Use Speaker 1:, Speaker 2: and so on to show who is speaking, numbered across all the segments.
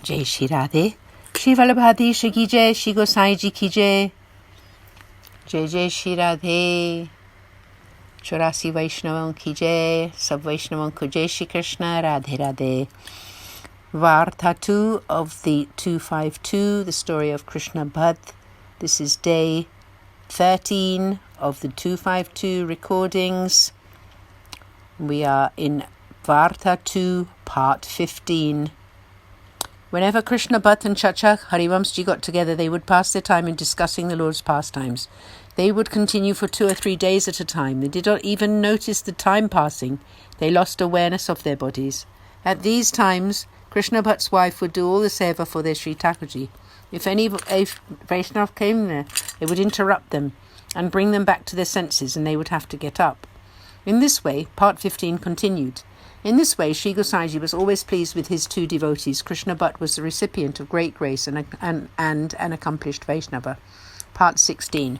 Speaker 1: Jai Shri Radhe. Shri Vallabhadi Shri Ki Jai, Shri Gosai Ji Ki Jai. Jai Jai Shri Radhe. Chorasi Vaishnavan Ki Jai, Sab Vaishnavan Ko Jai Shri Krishna, Radhe Radhe. Varta 2 of the 252, the story of Krishna Bhatt. This is day 13 of the 252 recordings. We are in Varta 2, part 15. Whenever Krishna Bhatt and Chacha Harivamsji got together, they would pass their time in discussing the Lord's pastimes. They would continue for 2 or 3 days at a time. They did not even notice the time passing. They lost awareness of their bodies. At these times, Krishna Bhatt's wife would do all the seva for their Sri Thakurji. If any Vaishnav came there, they would interrupt them and bring them back to their senses, and they would have to get up. In this way, part 15 continued. In this way, Sri Gosaiji was always pleased with his 2 devotees. Krishna Bhatt was the recipient of great grace and an accomplished Vaishnava. Part 16.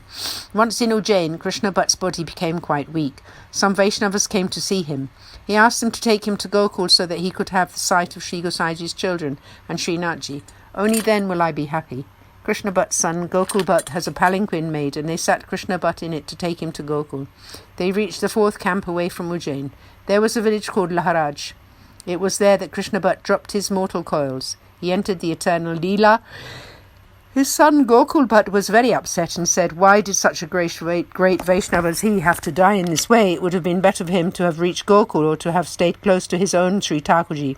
Speaker 1: Once in Ujjain, Krishna Bhatt's body became quite weak. Some Vaishnavas came to see him. He asked them to take him to Gokul so that he could have the sight of Sri Gosaiji's children and Srinathji. Only then will I be happy. Krishna Bhatt's son, Gokul Bhatt, has a palanquin made, and they sat Krishna Bhatt in it to take him to Gokul. They reached the 4th camp away from Ujjain. There was a village called Laharaj. It was there that Krishna Bhatt dropped his mortal coils. He entered the eternal Leela. His son Gokul Bhatt was very upset and said, "Why did such a great Vaishnava as he have to die in this way? It would have been better for him to have reached Gokul or to have stayed close to his own Sri Thakurji."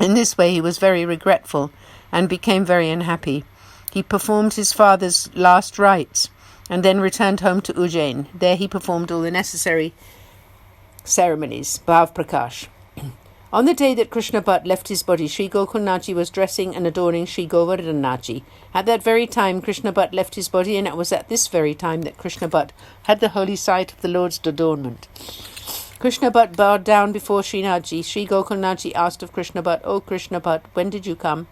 Speaker 1: In this way he was very regretful and became very unhappy. He performed his father's last rites and then returned home to Ujjain. There he performed all the necessary ceremonies. Bhav Prakash. On the day that Krishna Bhatt left his body, Sri Gokulnathji was dressing and adorning Sri Govardhanathji. At that very time, Krishna Bhatt left his body, and it was at this very time that Krishna Bhatt had the holy sight of the Lord's adornment. Krishna Bhatt bowed down before Srinathji. Sri Gokulnathji asked of Krishna Bhatt, "O Krishna Bhatt, when did you come?"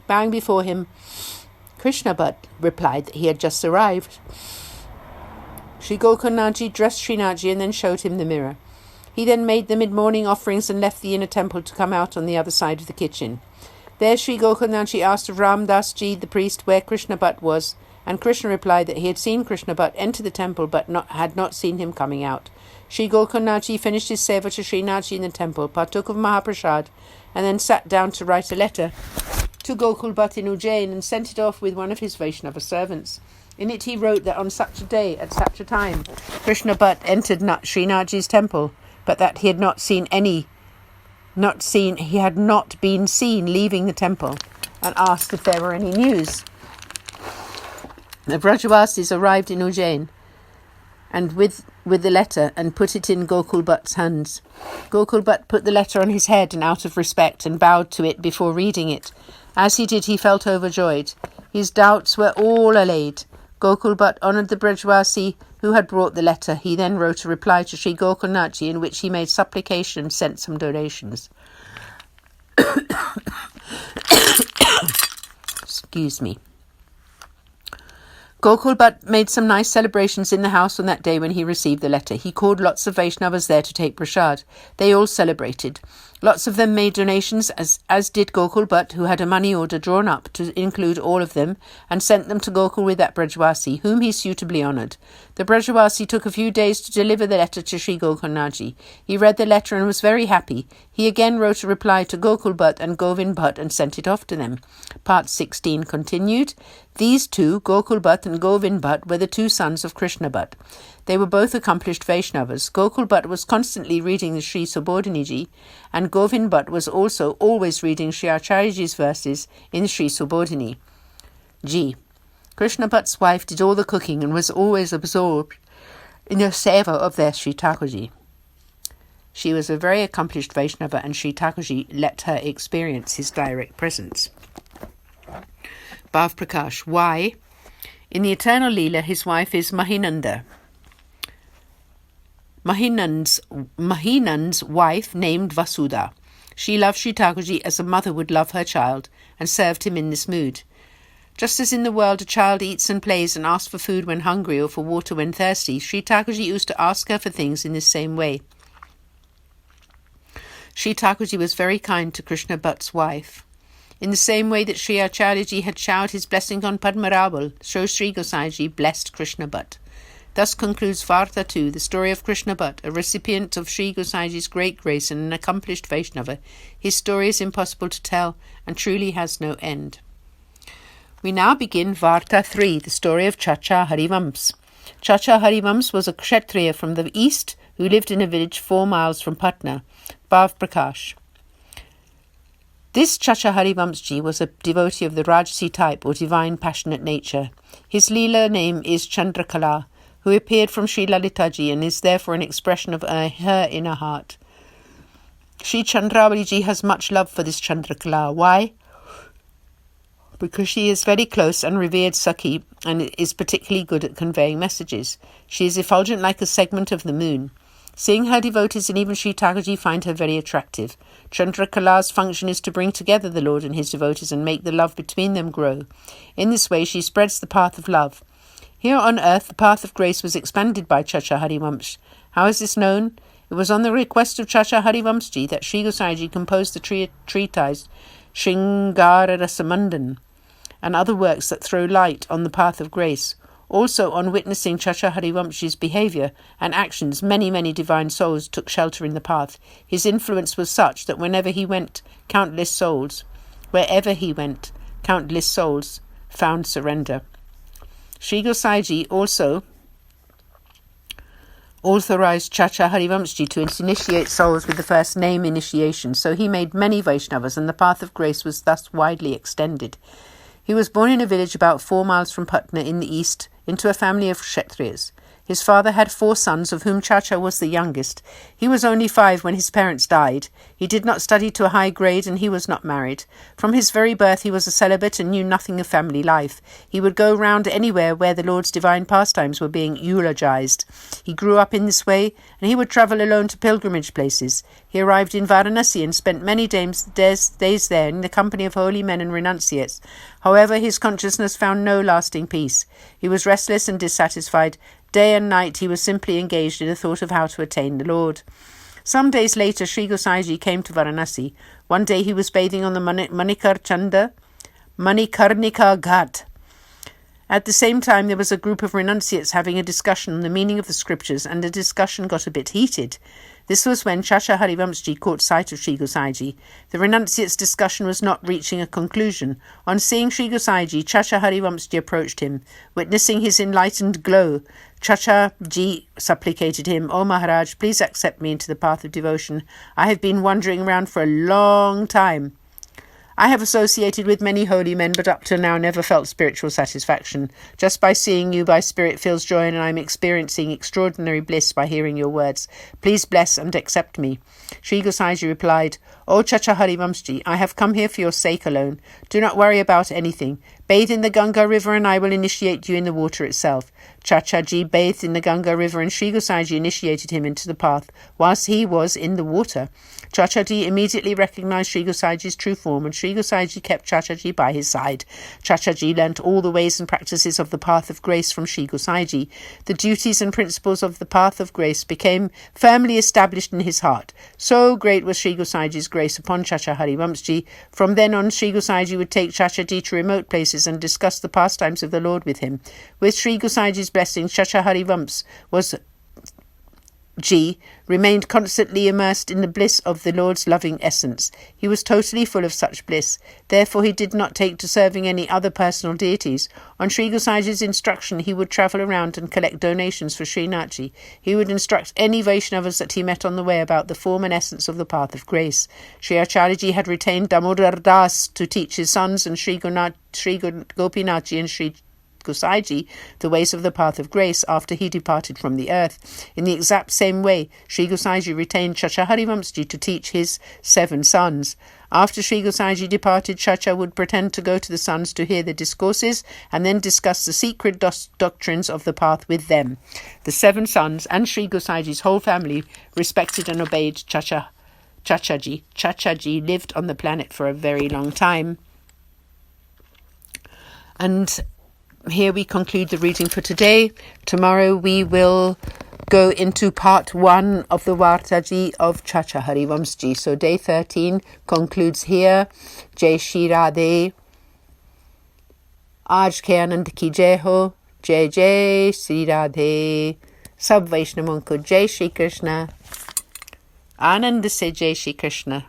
Speaker 1: Bowing before him, Krishna Bhatt replied that he had just arrived. Sri Gokulnathji dressed Srinathji and then showed him the mirror. He then made the mid-morning offerings and left the inner temple to come out on the other side of the kitchen. There Sri Gokulnathji asked of Ramdas Ji, the priest, where Krishna Bhatt was, and Krishna replied that he had seen Krishna Bhatt enter the temple but had not seen him coming out. Sri Gokulnathji finished his seva to Srinathji in the temple, partook of Mahaprasad, and then sat down to write a letter to Gokul Bhatt in Ujjain and sent it off with one of his Vaishnava servants. In it he wrote that on such a day, at such a time, Krishna Bhatt entered Srinathji's temple, but that he had he had not been seen leaving the temple, and asked if there were any news. The Vrajavasis arrived in Ujjain and with the letter and put it in Gokul Bhatt's hands. Gokul Bhatt put the letter on his head and out of respect and bowed to it before reading it. As he did, he felt overjoyed. His doubts were all allayed. Gokul Bhatt honoured the Brajavasi who had brought the letter. He then wrote a reply to Sri Gokulnathji in which he made supplication and sent some donations. Excuse me. Gokul Bhatt made some nice celebrations in the house on that day when he received the letter. He called lots of Vaishnavas there to take prasad. They all celebrated. Lots of them made donations, as did Gokul Bhatt, who had a money order drawn up to include all of them, and sent them to Gokul with that Brajavasi, whom he suitably honoured. The Brajavasi took a few days to deliver the letter to Sri Gokulnathji. He read the letter and was very happy. He again wrote a reply to Gokul Bhatt and Govind Bhatt and sent it off to them. Part 16 continued. These 2, Gokul Bhatt and Govind Bhatt, were the 2 sons of Krishna Bhatt. They were both accomplished Vaishnavas. Gokul Bhatt was constantly reading the Sri Subodhini, and Govind Bhatt was also always reading Sri Acharyaji's verses in Sri Subodhini. G. Krishna Bhatt's wife did all the cooking and was always absorbed in the seva of their Sri Thakurji. She was a very accomplished Vaishnava, and Sri Thakurji let her experience his direct presence. Bhav Prakash. Why? In the eternal Leela, his wife is Mahinanda. Mahinand's wife named Vasudha. She loved Sri Thakurji as a mother would love her child and served him in this mood. Just as in the world a child eats and plays and asks for food when hungry or for water when thirsty, Sri Thakurji used to ask her for things in this same way. Sri Thakurji was very kind to Krishna Bhatt's wife. In the same way that Sri Acharyaji had showered his blessing on Padmarabal, so Sri Gosaiji blessed Krishna Bhatt. Thus concludes Varta 2, the story of Krishna Bhatt, a recipient of Sri Gosaiji's great grace and an accomplished Vaishnava. His story is impossible to tell and truly has no end. We now begin Varta 3, the story of Chacha Harivams. Chacha Harivams was a Kshatriya from the east who lived in a village 4 miles from Patna, Bhav Prakash. This Chacha Harivamsji was a devotee of the Rajasi type or divine passionate nature. His Leela name is Chandrakala, who appeared from Sri Lalitaji and is therefore an expression of her inner heart. Sri Chandravaliji has much love for this Chandrakala. Why? Because she is very close and revered Sakhi and is particularly good at conveying messages. She is effulgent like a segment of the moon. Seeing her devotees and even Sri Thakurji find her very attractive. Chandrakala's function is to bring together the Lord and his devotees and make the love between them grow. In this way she spreads the path of love. Here on earth the path of grace was expanded by Chacha Harivamsh. How is this known? It was on the request of Chacha Harivamsji that Sri Gosaiji composed the treatise Shringara Rasamandan and other works that throw light on the path of grace. Also, on witnessing Chacha Harivamshi's behaviour and actions, many divine souls took shelter in the path. His influence was such that wherever he went, countless souls found surrender. Sri Gosaiji also authorized Chacha Harivamsji to initiate souls with the first name initiation, so he made many Vaishnavas and the path of grace was thus widely extended. He was born in a village about 4 miles from Patna in the east, into a family of Kshatriyas. His father had 4 sons, of whom Chacha was the youngest. He was only 5 when his parents died. He did not study to a high grade and he was not married. From his very birth he was a celibate and knew nothing of family life. He would go round anywhere where the Lord's divine pastimes were being eulogized. He grew up in this way and he would travel alone to pilgrimage places. He arrived in Varanasi and spent many days there in the company of holy men and renunciates. However, his consciousness found no lasting peace. He was restless and dissatisfied. Day and night he was simply engaged in the thought of how to attain the Lord. Some days later Sri Gosaiji came to Varanasi. One day he was bathing on the Manikarnika Ghat. At the same time there was a group of renunciates having a discussion on the meaning of the scriptures, and the discussion got a bit heated. This was when Chacha Harivamsji caught sight of Sri Gosaiji. The renunciates' discussion was not reaching a conclusion. On seeing Sri Gosaiji, Chacha Harivamsji approached him. Witnessing his enlightened glow, Chacha Ji supplicated him, "O Maharaj, please accept me into the path of devotion. I have been wandering around for a long time. I have associated with many holy men, but up till now never felt spiritual satisfaction. Just by seeing you, my spirit feels joy, and I am experiencing extraordinary bliss by hearing your words. Please bless and accept me." Sri Gosaiji replied, "O Chacha Harivamsji, I have come here for your sake alone. Do not worry about anything. Bathe in the Ganga river and I will initiate you in the water itself." Chacha Ji bathed in the Ganga river and Sri Gosaiji initiated him into the path whilst he was in the water. Chacha Ji immediately recognized Sri Gosaiji's true form and Sri Gosaiji kept Chacha Ji by his side. Chacha Ji learnt all the ways and practices of the path of grace from Sri Gosaiji. The duties and principles of the path of grace became firmly established in his heart. So great was Sri Gosaiji's grace upon Chacha Harivamsji. From then on, Sri Gosaiji would take Chacha Ji to remote places and discuss the pastimes of the Lord with him. With Sri Gosaiji's blessing, Chacha Harivams remained constantly immersed in the bliss of the Lord's loving essence. He was totally full of such bliss. Therefore he did not take to serving any other personal deities. On Sri Gosaiji's instruction, he would travel around and collect donations for Srinathji. He would instruct any Vaishnavas that he met on the way about the form and essence of the path of grace. Sri Acharyaji had retained Damodar Das to teach his sons, and Sri Gopinathji and Sri Gosaiji the ways of the path of grace after he departed from the earth. In the exact same way, Sri Gosaiji retained Chacha Harivamsji to teach his 7 sons. After Sri Gosaiji departed, Chacha would pretend to go to the sons to hear the discourses and then discuss the secret doctrines of the path with them. The 7 sons and Sri Gosaiji's whole family respected and obeyed Chacha Ji. Chacha Ji lived on the planet for a very long time. And here we conclude the reading for today. Tomorrow we will go into part 1 of the Vartaji of Chacha Harivamsji. So day 13 concludes here. Jai Shri Radhe. आज के आनंद की जय हो. जय जय श्री राधे. सब वैष्णवों को जय श्री कृष्ण. आनंद से जय श्री कृष्ण.